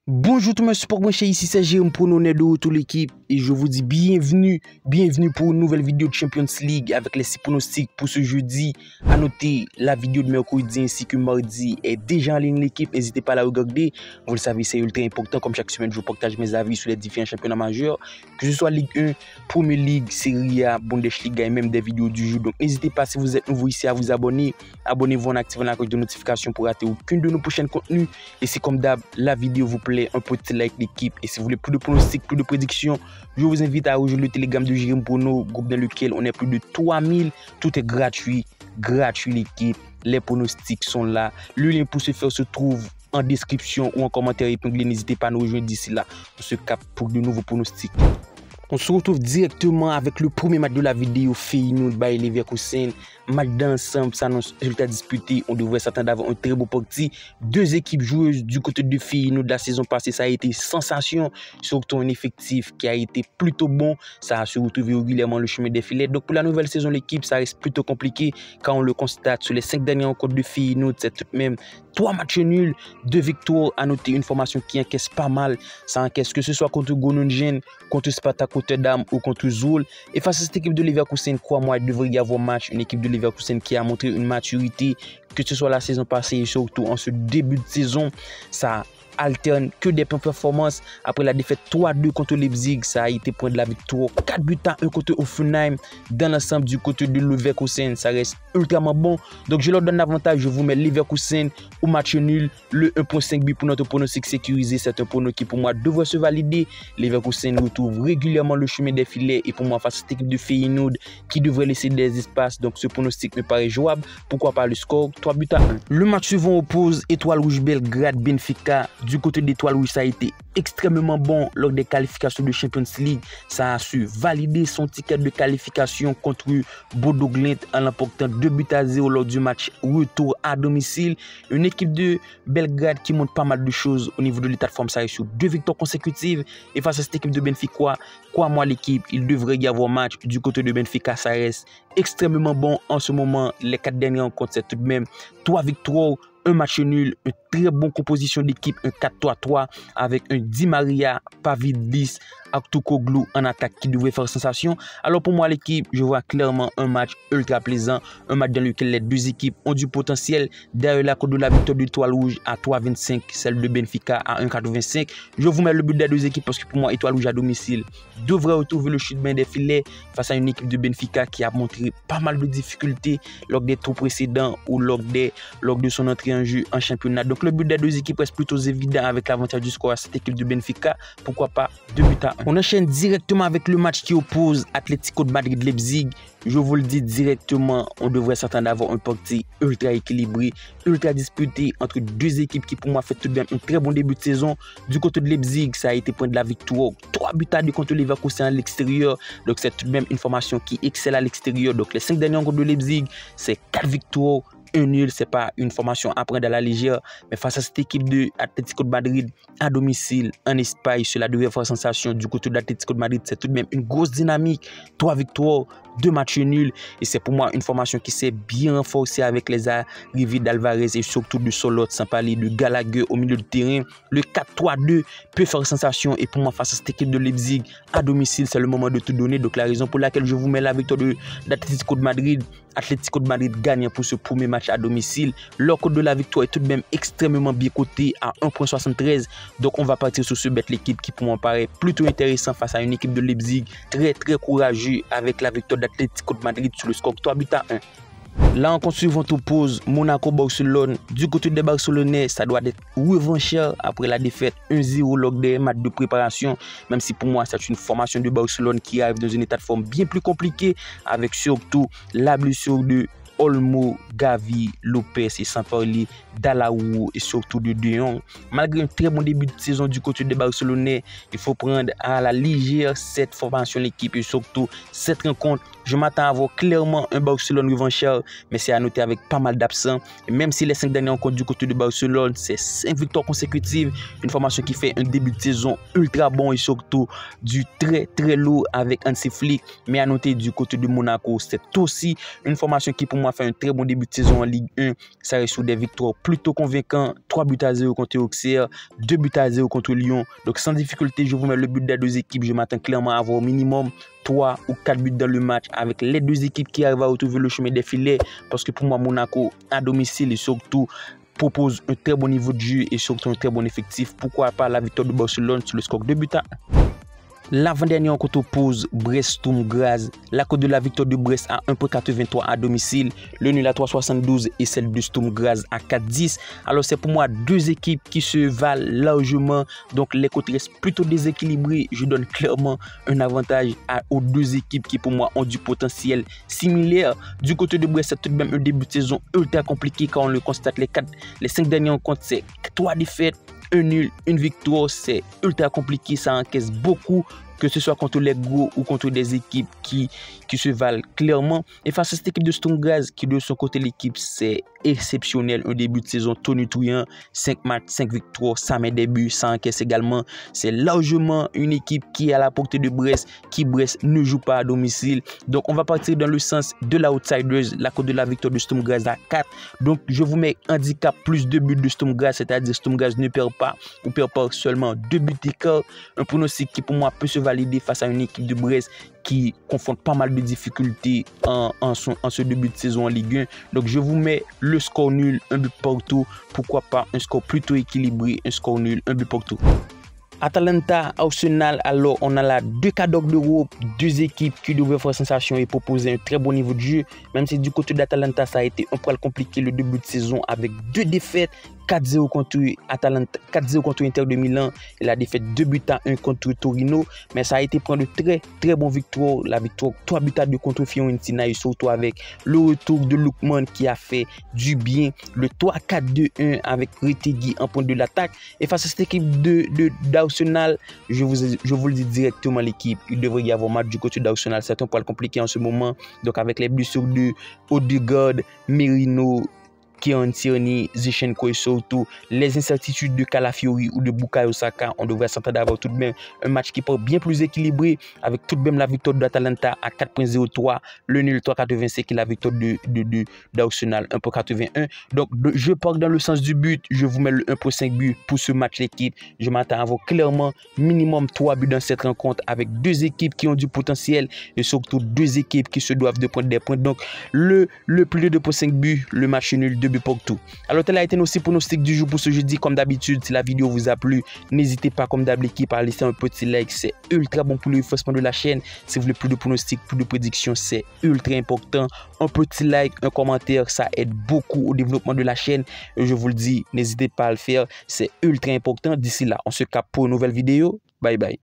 Bonjour tout le monde, support branché, ici c'est Jérôme pour nous de toute l'équipe et je vous dis bienvenue pour une nouvelle vidéo de Champions League avec les 6 pronostics pour ce jeudi. À noter, la vidéo de mercredi ainsi que mardi est déjà en ligne l'équipe, n'hésitez pas à la regarder. Vous le savez, c'est ultra important, comme chaque semaine je vous partage mes avis sur les différents championnats majeurs, que ce soit Ligue 1, Premier League, Serie A, Bundesliga et même des vidéos du jeu. Donc n'hésitez pas, si vous êtes nouveau ici, à vous abonner. Abonnez-vous en activant la cloche de notification pour rater aucune de nos prochains contenus. Et si comme d'hab, la vidéo vous plaît, un petit like l'équipe. Et si vous voulez plus de pronostics, plus de prédictions, je vous invite à rejoindre le Telegram de Jérôme pour nous, groupe dans lequel on est plus de 3000. Tout est gratuit l'équipe. Les pronostics sont là. Le lien pour ce faire se trouve en description ou en commentaire épinglé. N'hésitez pas à nous rejoindre d'ici là. On se capte pour de nouveaux pronostics. On se retrouve directement avec le premier match de la vidéo, Feyenoord by Leverkusen. Match d'ensemble s'annonce résultat disputé. On devrait s'attendre d'avoir un très beau parti. Deux équipes joueuses du côté de Feyenoord de la saison passée, ça a été sensation. Surtout un effectif qui a été plutôt bon. Ça a se retrouvé régulièrement le chemin des filets. Donc pour la nouvelle saison, l'équipe, ça reste plutôt compliqué. Quand on le constate sur les 5 dernières rencontres de Feyenoord, c'est tout de même 3 matchs nuls, 2 victoires. À noter une formation qui encaisse pas mal. Ça encaisse que ce soit contre Groningen, contre Spartak Rotterdam ou contre Zool. Et face à cette équipe de Leverkusen, crois-moi, il devrait y avoir match. Une équipe de Leverkusen qui a montré une maturité, que ce soit la saison passée et surtout en ce début de saison. Ça alterne que des performances. Après la défaite 3-2 contre Leipzig, ça a été point de la victoire 4-1 contre Hoffenheim. Dans l'ensemble du côté de Leverkusen, ça reste ultrament bon. Donc je leur donne l'avantage, je vous mets Leverkusen au match nul. Le 1.5 but pour notre pronostic sécurisé, c'est un pronostic qui pour moi devrait se valider. Leverkusen retrouve régulièrement le chemin des filets et pour moi face à cette équipe de Feyenoord qui devrait laisser des espaces, donc ce pronostic me paraît jouable. Pourquoi pas le score 3-1. Le match suivant oppose Étoile Rouge Belgrade Benfica. Du côté d'Étoile Rouge, ça a été extrêmement bon lors des qualifications de Champions League. Ça a su valider son ticket de qualification contre Bodo Glimt en l'emportant 2-0 lors du match retour à domicile. Une équipe de Belgrade qui montre pas mal de choses au niveau de l'état de forme. Ça reste sur 2 victoires consécutives. Et face à cette équipe de Benfica, crois-moi l'équipe, il devrait y avoir match. Du côté de Benfica, ça reste extrêmement bon en ce moment. Les 4 dernières rencontres, c'est tout de même 3 victoires, un match nul, une très bonne composition d'équipe, un 4-3-3 avec un Di Maria, Pavlidis, Aktürkoğlu en attaque qui devrait faire sensation. Alors pour moi l'équipe, je vois clairement un match ultra plaisant, un match dans lequel les deux équipes ont du potentiel. Derrière la cote de la victoire de l'Étoile Rouge à 3,25, celle de Benfica à 1,85. Je vous mets le but des deux équipes parce que pour moi Étoile Rouge à domicile devrait retrouver le chemin des filets face à une équipe de Benfica qui a montré pas mal de difficultés lors des tours précédents ou lors de son entrée en jeu en championnat. Donc le but des deux équipes reste plutôt évident avec l'avantage du score à cette équipe de Benfica. Pourquoi pas 2-1. On enchaîne directement avec le match qui oppose Atlético de Madrid-Leipzig. Je vous le dis directement, on devrait s'attendre à avoir un parti ultra équilibré, ultra disputé entre deux équipes qui pour moi fait tout de même un très bon début de saison. Du côté de Leipzig, ça a été point de la victoire. 3-2 contre Leverkusen à l'extérieur. Donc c'est tout de même une formation qui excelle à l'extérieur. Donc les 5 derniers rencontres de Leipzig, c'est 4 victoires. Un nul, c'est pas une formation à prendre à la légère, mais face à cette équipe de Atlético de Madrid à domicile en Espagne, cela devait faire sensation. Du côté de l'Atlético de Madrid, c'est tout de même une grosse dynamique. 3 victoires, 2 matchs nuls, et c'est pour moi une formation qui s'est bien renforcée avec les arrivées d'Alvarez et surtout de Solot, sans parler de Gallagher au milieu de terrain. Le 4-3-2 peut faire sensation, et pour moi face à cette équipe de Leipzig à domicile, c'est le moment de tout donner. Donc la raison pour laquelle je vous mets la victoire de l'Atlético de Madrid. Atlético de Madrid gagne pour ce premier match à domicile. Leur cote de la victoire est tout de même extrêmement bien coté à 1,73. Donc on va partir sur ce bet l'équipe qui pour moi paraît plutôt intéressant face à une équipe de Leipzig très courageux avec la victoire d'Atlético de Madrid sur le score 3-1. La rencontre suivante oppose Monaco-Barcelone. Du côté des Barcelonais, ça doit être revanchard après la défaite 1-0 lors des matchs de préparation. Même si pour moi, c'est une formation de Barcelone qui arrive dans un état de forme bien plus compliqué avec surtout la blessure de Olmo, Gavi, Lopez et sans parler d'Alaou et surtout de De Jong. Malgré un très bon début de saison du côté des Barcelonais, il faut prendre à la légère cette formation l'équipe et surtout cette rencontre. Je m'attends à voir clairement un Barcelone revanchard, mais c'est à noter avec pas mal d'absents. Et même si les 5 dernières rencontres du côté de Barcelone, c'est 5 victoires consécutives, une formation qui fait un début de saison ultra bon et surtout du très lourd avec Hansi Flick. Mais à noter du côté de Monaco, c'est aussi une formation qui pour moi fait un très bon début de saison en Ligue 1. Ça reste sur des victoires plutôt convaincantes. 3-0 contre Auxerre, 2-0 contre Lyon. Donc sans difficulté, je vous mets le but des deux équipes. Je m'attends clairement à avoir au minimum 3 ou 4 buts dans le match avec les deux équipes qui arrivent à retrouver le chemin des filets. Parce que pour moi, Monaco, à domicile et surtout, propose un très bon niveau de jeu et surtout un très bon effectif. Pourquoi pas la victoire de Barcelone sur le score 2-1. L'avant-dernier rencontre oppose Brest-Sturm Graz. La cote de la victoire de Brest à 1,83 à domicile, le nul à 3,72 et celle de Sturm Graz à 4,10. Alors c'est pour moi deux équipes qui se valent largement. Donc les cotes restent plutôt déséquilibrées. Je donne clairement un avantage aux deux équipes qui pour moi ont du potentiel similaire. Du côté de Brest, c'est tout de même un début de saison ultra compliqué quand on le constate. Les 5 derniers rencontres, c'est 3 défaites, un nul, une victoire, c'est ultra compliqué, ça encaisse beaucoup, que ce soit contre les gros ou contre des équipes qui se valent clairement. Et face à cette équipe de Sturm Graz, qui de son côté l'équipe, c'est exceptionnel, un début de saison tonitruant, 5 matchs, 5 victoires, ça met des buts, ça encaisse également. C'est largement une équipe qui est à la portée de Brest, qui Brest ne joue pas à domicile. Donc on va partir dans le sens de l'outsiders, la cote de la victoire de Sturm Graz à 4. Donc je vous mets handicap plus 2 buts de Sturm Graz, c'est-à-dire Sturm Graz ne perd pas, ou perd pas seulement 2 buts d'écart. Un pronostic qui pour moi peut se valider face à une équipe de Brest qui confronte pas mal de difficultés en ce début de saison en Ligue 1. Donc je vous mets le score nul, un but partout. Pourquoi pas un score plutôt équilibré, un score nul, un but partout. Atalanta, Arsenal, alors on a là deux cadors d'Europe, deux équipes qui devraient faire sensation et proposer un très bon niveau de jeu. Même si du côté d'Atalanta, ça a été un poil compliqué le début de saison avec 2 défaites. 4-0 contre Atalanta, 4-0 contre Inter de Milan et la défaite 2-1 contre Torino. Mais ça a été prendre de très bonnes victoires. La victoire 3-2 contre Fiorentina et surtout avec le retour de Lookman qui a fait du bien. Le 3-4-2-1 avec Retegui en point de l'attaque. Et face à cette équipe d'Arsenal, je vous le dis directement, l'équipe, il devrait y avoir match du côté d'Arsenal. C'est un poil compliqué en ce moment. Donc avec les blessures de Odegaard, Merino, Kieran Tierney, Zinchenko et surtout les incertitudes de Calafiori ou de Bukayo Saka, on devrait s'entendre d'avoir tout de même un match qui peut bien plus équilibré avec tout de même la victoire d'Atalanta à 4,03, le nul 3,85 et la victoire d'Arsenal 1,81. Donc je pars dans le sens du but, je vous mets le 1,5 but pour ce match l'équipe. Je m'attends à avoir clairement minimum 3 buts dans cette rencontre avec deux équipes qui ont du potentiel et surtout deux équipes qui se doivent de prendre des points. Donc le plus de 2,5 buts, le match nul 2 buts partout. Alors tel a été nos 6 pronostics du jour pour ce jeudi. Comme d'habitude, si la vidéo vous a plu, n'hésitez pas comme d'hab l'équipe à laisser un petit like, c'est ultra bon pour le renforcement de la chaîne. Si vous voulez plus de pronostics, plus de prédictions, c'est ultra important. Un petit like, un commentaire, ça aide beaucoup au développement de la chaîne. Et je vous le dis, n'hésitez pas à le faire, c'est ultra important. D'ici là, on se capte pour une nouvelle vidéo. Bye bye.